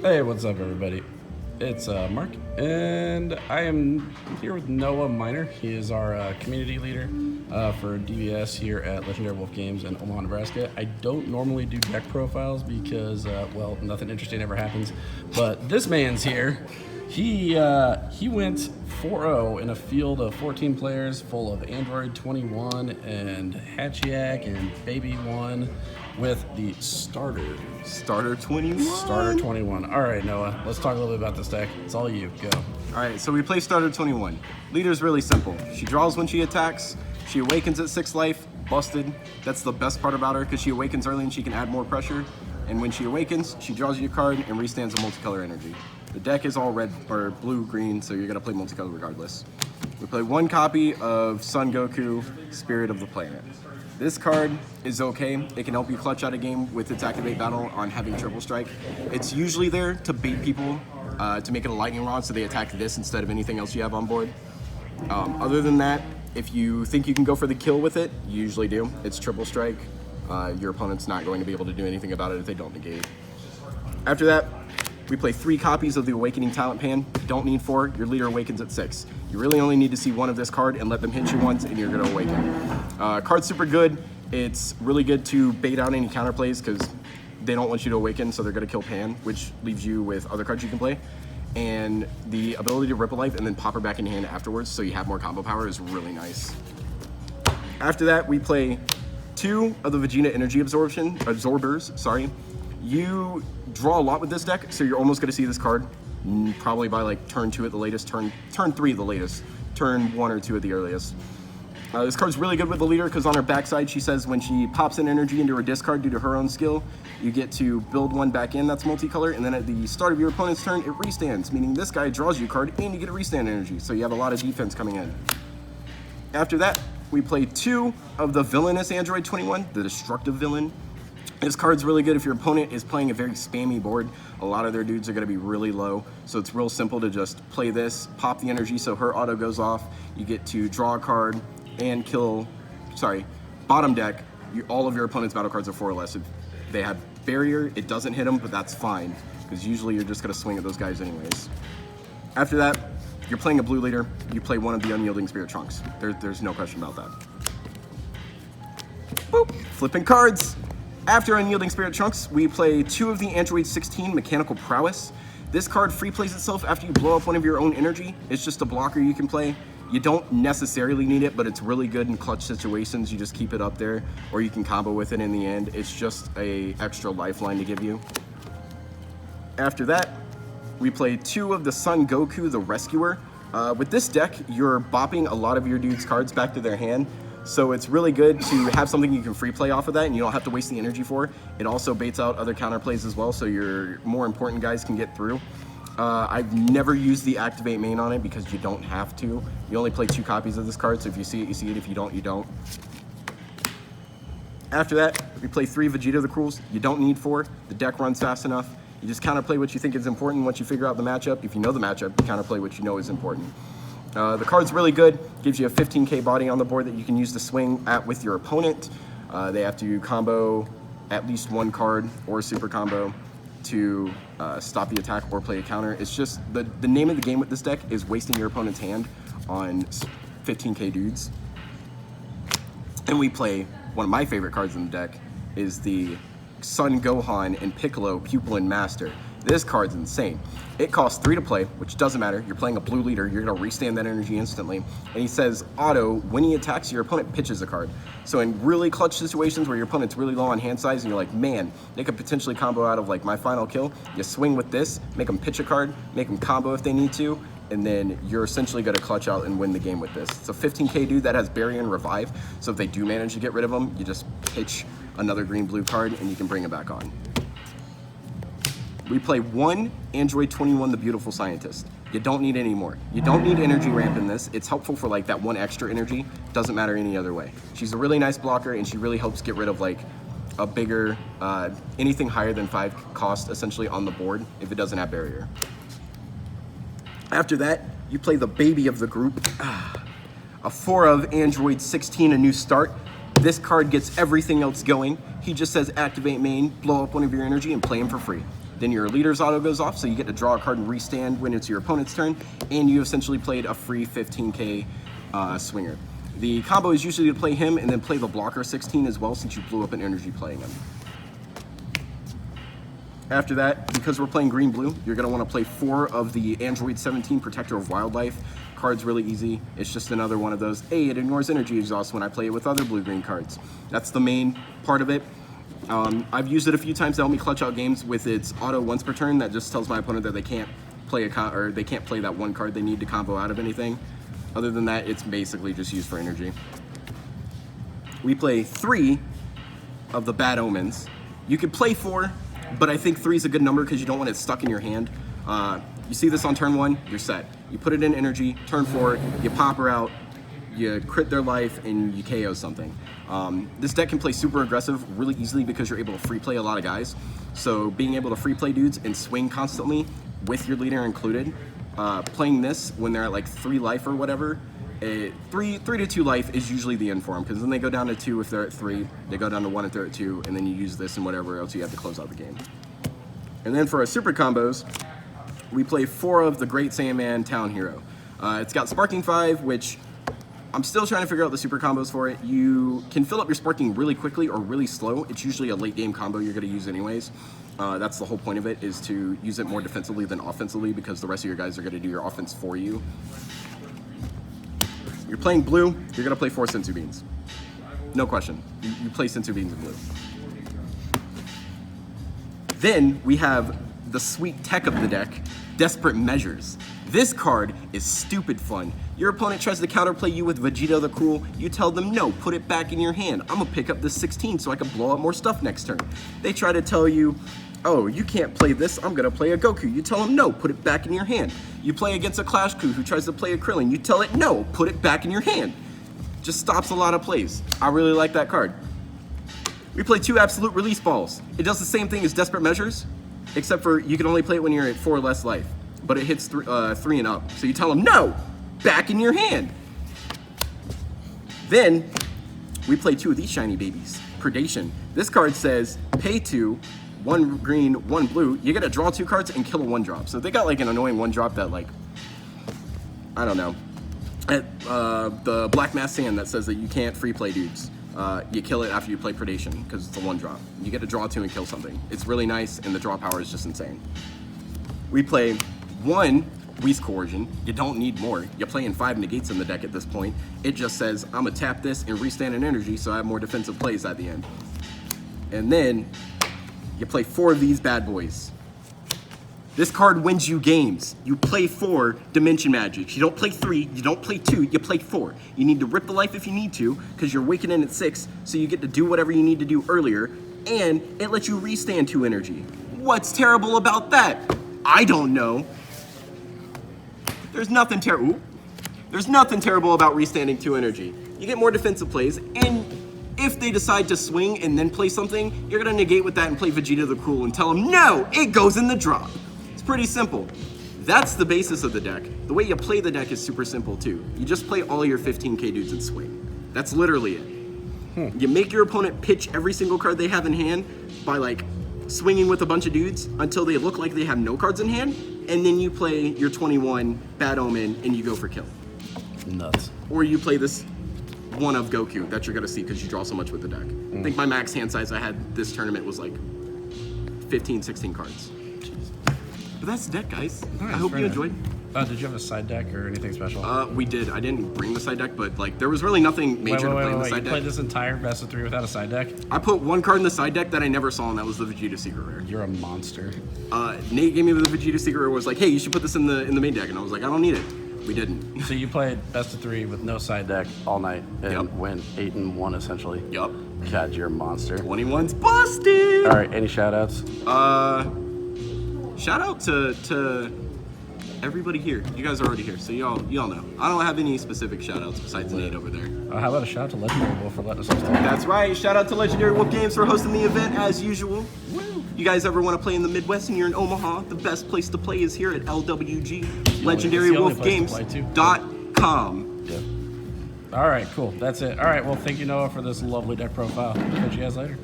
Hey, what's up, everybody? It's Mark, and I am here with Noah Miner. He is our community leader for DVS here at Legendary Wolf Games in Omaha, Nebraska. I don't normally do deck profiles because, well, nothing interesting ever happens. But this man's here. He went 4-0 in a field of 14 players full of Android 21 and Hatchiak and Baby 1 with the Starter 21? Starter 21. All right, Noah, let's talk a little bit about this deck. It's all you. Go. All right, so we play Starter 21. Leader's really simple. She draws when she attacks. She awakens at 6 life. Busted. That's the best part about her because she awakens early and she can add more pressure. And when she awakens, she draws you a card and restands a multicolor energy. The deck is all red or blue-green, so you're gonna play multicolor regardless. We play 1 copy of Son Goku, Spirit of the Planet. This card is okay. It can help you clutch out a game with its Activate Battle on having Triple Strike. It's usually there to bait people, to make it a lightning rod so they attack this instead of anything else you have on board. Other than that, if you think you can go for the kill with it, you usually do. It's Triple Strike. Your opponent's not going to be able to do anything about it if they don't negate. After that, we play 3 copies of the Awakening Talent Pan. You don't need 4. Your leader awakens at 6. You really only need to see 1 of this card and let them hit you once and you're gonna awaken. Card's super good. It's really good to bait out any counterplays because they don't want you to awaken, so they're gonna kill Pan, which leaves you with other cards you can play. And the ability to Ripple Life and then pop her back in your hand afterwards so you have more combo power is really nice. After that, we play 2 of the Vegeta Energy Absorbers. You draw a lot with this deck, so you're almost going to see this card probably by like turn 2 at the latest, turn 3 at the latest, turn 1 or 2 at the earliest. This card's really good with the leader because on her backside she says when she pops an energy into her discard due to her own skill, you get to build 1 back in that's multicolor, and then at the start of your opponent's turn it restands, meaning this guy draws you a card and you get a restand energy, so you have a lot of defense coming in. After that, we play 2 of the Villainous Android 21, the Destructive Villain. This card's really good if your opponent is playing a very spammy board. A lot of their dudes are going to be really low, so it's real simple to just play this, pop the energy so her auto goes off, you get to draw a card and bottom deck, all of your opponent's battle cards are 4 or less. If they have barrier, it doesn't hit them, but that's fine, because usually you're just going to swing at those guys anyways. After that, you're playing a blue leader, you play 1 of the Unyielding Spirit Trunks. There's no question about that. Boop, flipping cards. After Unyielding Spirit Trunks, we play 2 of the Android 16 Mechanical Prowess. This card free plays itself after you blow up 1 of your own energy. It's just a blocker you can play. You don't necessarily need it, but it's really good in clutch situations. You just keep it up there, or you can combo with it in the end. It's just a extra lifeline to give you. After that, we play 2 of the Son Goku, the Rescuer. With this deck, you're bopping a lot of your dude's cards back to their hand. So it's really good to have something you can free play off of that and you don't have to waste the energy for. It also baits out other counterplays as well, so your more important guys can get through. I've never used the Activate main on it because you don't have to. You only play 2 copies of this card, so if you see it, you see it. If you don't, you don't. After that, we play 3 Vegeta the Cruels. You don't need 4. The deck runs fast enough. You just counterplay what you think is important once you figure out the matchup. If you know the matchup, you counterplay what you know is important. The card's really good, gives you a 15k body on the board that you can use to swing at with your opponent. They have to combo at least 1 card or super combo to stop the attack or play a counter. It's just, the name of the game with this deck is wasting your opponent's hand on 15k dudes. And we play, one of my favorite cards in the deck is the Son Gohan and Piccolo Pupil and Master. This card's insane. It costs 3 to play, which doesn't matter. You're playing a blue leader, you're gonna restand that energy instantly. And he says, auto, when he attacks, your opponent pitches a card. So in really clutch situations where your opponent's really low on hand size and you're like, man, they could potentially combo out of like my final kill, you swing with this, make them pitch a card, make them combo if they need to, and then you're essentially gonna clutch out and win the game with this. It's a 15k dude that has Barrier and Revive, so if they do manage to get rid of him, you just pitch another green-blue card and you can bring him back on. We play 1 Android 21, the Beautiful Scientist. You don't need any more. You don't need energy ramp in this. It's helpful for like that 1 extra energy. Doesn't matter any other way. She's a really nice blocker and she really helps get rid of like a bigger, anything higher than 5 cost essentially on the board if it doesn't have barrier. After that, you play the baby of the group. A 4 of Android 16, a new start. This card gets everything else going. He just says activate main, blow up 1 of your energy and play him for free. Then your leader's auto goes off, so you get to draw a card and restand when it's your opponent's turn, and you essentially played a free 15k swinger. The combo is usually to play him and then play the blocker 16 as well, since you blew up an energy playing him. After that, because we're playing green-blue, you're going to want to play 4 of the Android 17 Protector of Wildlife. Card's really easy. It's just another one of those, hey, it ignores energy exhaust when I play it with other blue-green cards. That's the main part of it. I've used it a few times to help me clutch out games with its auto once per turn that just tells my opponent that they can't play they can't play that one card they need to combo out of anything. Other than that, it's basically just used for energy. We play 3 of the Bad Omens. You could play 4, but I think 3 is a good number because you don't want it stuck in your hand. You see this on turn 1, you're set. You put it in energy, turn 4, you pop her out, you crit their life, and you KO something. This deck can play super aggressive really easily because you're able to free play a lot of guys. So being able to free play dudes and swing constantly with your leader included, playing this when they're at like 3 life or whatever, 3 to 2 life is usually the end for them, because then they go down to 2 if they're at 3, they go down to 1 if they're at 2, and then you use this and whatever else you have to close out the game. And then for our super combos, we play 4 of the Great Saiyaman Town Hero. It's got Sparking 5, which I'm still trying to figure out the super combos for it. You can fill up your Sparking really quickly or really slow. It's usually a late game combo you're going to use anyways. That's the whole point of it, is to use it more defensively than offensively, because the rest of your guys are going to do your offense for you. You're playing blue, you're going to play 4 Senzu Beans. No question. You play Senzu Beans in blue. Then we have the sweet tech of the deck, Desperate Measures. This card is stupid fun. Your opponent tries to counterplay you with Vegeta the Cruel. You tell them, no, put it back in your hand. I'm gonna pick up this 16 so I can blow up more stuff next turn. They try to tell you, oh, you can't play this, I'm gonna play a Goku. You tell them, no, put it back in your hand. You play against a Clash Coup who tries to play a Krillin. You tell it, no, put it back in your hand. Just stops a lot of plays. I really like that card. We play 2 Absolute Release Balls. It does the same thing as Desperate Measures, except for you can only play it when you're at 4 or less life, but it hits 3 and up. So you tell them, no, back in your hand. Then we play 2 of these shiny babies, Predation. This card says, pay 2, 1 green, 1 blue. You get to draw 2 cards and kill a 1-drop. So they got like an annoying 1-drop that, like, I don't know. At the Black Mass Sand that says that you can't free play dudes. You kill it after you play Predation because it's a 1-drop. You get to draw 2 and kill something. It's really nice, and the draw power is just insane. We play 1 Whis Coercion. You don't need more. You're playing 5 negates in the deck at this point. It just says, I'm gonna tap this and restand an energy so I have more defensive plays at the end. And then you play 4 of these bad boys. This card wins you games. You play 4 Dimension Magics. You don't play 3, you don't play 2, you play 4. You need to rip the life if you need to, because you're waking in at 6, so you get to do whatever you need to do earlier, and it lets you restand 2 energy. What's terrible about that? I don't know. There's nothing terrible about restanding 2 energy. You get more defensive plays, and if they decide to swing and then play something, you're gonna negate with that and play Vegeta the Cruel and tell them, no, it goes in the drop. Pretty simple. That's the basis of the deck. The way you play the deck is super simple too. You just play all your 15k dudes and swing. That's literally it. You make your opponent pitch every single card they have in hand by like swinging with a bunch of dudes until they look like they have no cards in hand, and then you play your 21 Bad Omen and you go for kill. Nuts. Or you play this one of Goku that you're gonna see because you draw so much with the deck. I think my max hand size I had this tournament was like 15, 16 cards. But that's the deck, guys. Right, I hope you enjoyed. Did you have a side deck or anything special? We did. I didn't bring the side deck, but like there was really nothing major to play in the side You deck. played this entire best of 3 without a side deck? I put 1 card in the side deck that I never saw, and that was the Vegeta Secret Rare. You're a monster. Nate gave me the Vegeta Secret Rare, was like, hey, you should put this in the main deck, and I was like, I don't need it. We didn't. So you played best of 3 with no side deck all night and went 8-1 essentially. Yup. God, you're a monster. 21's busted. All right, any shout outs? Shout out to everybody here. You guys are already here, so y'all know. I don't have any specific shout outs besides Nate over there. How about a shout out to Legendary Wolf for letting us host it? That's right. Shout out to Legendary Wolf Games for hosting the event as usual. Woo. You guys ever want to play in the Midwest and you're in Omaha, the best place to play is here at LWG. LegendaryWolfGames.com. Yep. All right, cool. That's it. All right, well, thank you, Noah, for this lovely deck profile. Catch you guys later.